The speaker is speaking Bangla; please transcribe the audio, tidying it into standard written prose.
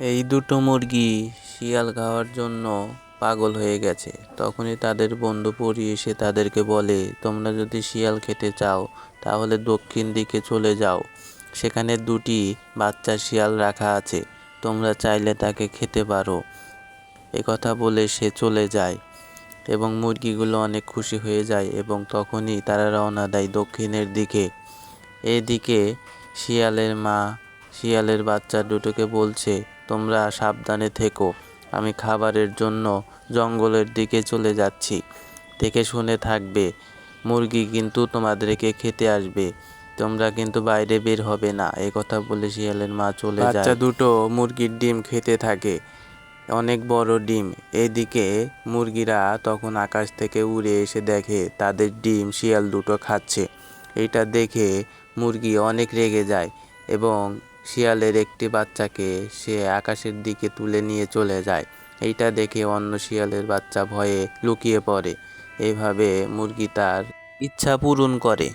এই দুটো মুরগি শিয়াল খাওয়ার জন্য পাগল হয়ে গেছে। তখনই তাদের বন্ধু পরী এসে তাদেরকে বলে, তোমরা যদি শিয়াল খেতে চাও তাহলে দক্ষিণ দিকে চলে যাও, সেখানে দুটি বাচ্চা শিয়াল রাখা আছে, তোমরা চাইলে তাকে খেতে পারো। কথা বলে সে চলে যায় এবং মুরগিগুলো অনেক খুশি হয়ে যায় এবং তখনই তারা রওনা দেয় দক্ষিণের দিকে। এদিকে শিয়ালের মা শিয়ালের বাচ্চা দুটোকে বলছে, তোমরা সাবধানে থেকো, আমি খাবারের জন্য জঙ্গলের দিকে চলে যাচ্ছি, দেখে শুনে থাকবে, মুরগি কিন্তু তোমাদেরকে খেতে আসবে, তোমরা কিন্তু বাইরে বের হবে না। কথা বলে শিয়ালের মা চলে যায়। বাচ্চা দুটো মুরগির ডিম খেতে থাকে, অনেক বড় ডিম। এদিকে মুরগিরা তখন আকাশ থেকে উড়ে এসে দেখে তাদের ডিম শিয়াল দুটো খাচ্ছে। এটা দেখে মুরগি অনেক রেগে যায় এবং শিয়ালের একটি বাচ্চাকে সে আকাশের দিকে তুলে নিয়ে চলে যায়। এইটা দেখে অন্য শিয়ালের বাচ্চা ভয়ে লুকিয়ে পড়ে। এইভাবে মুরগি তার ইচ্ছা পূরণ করে।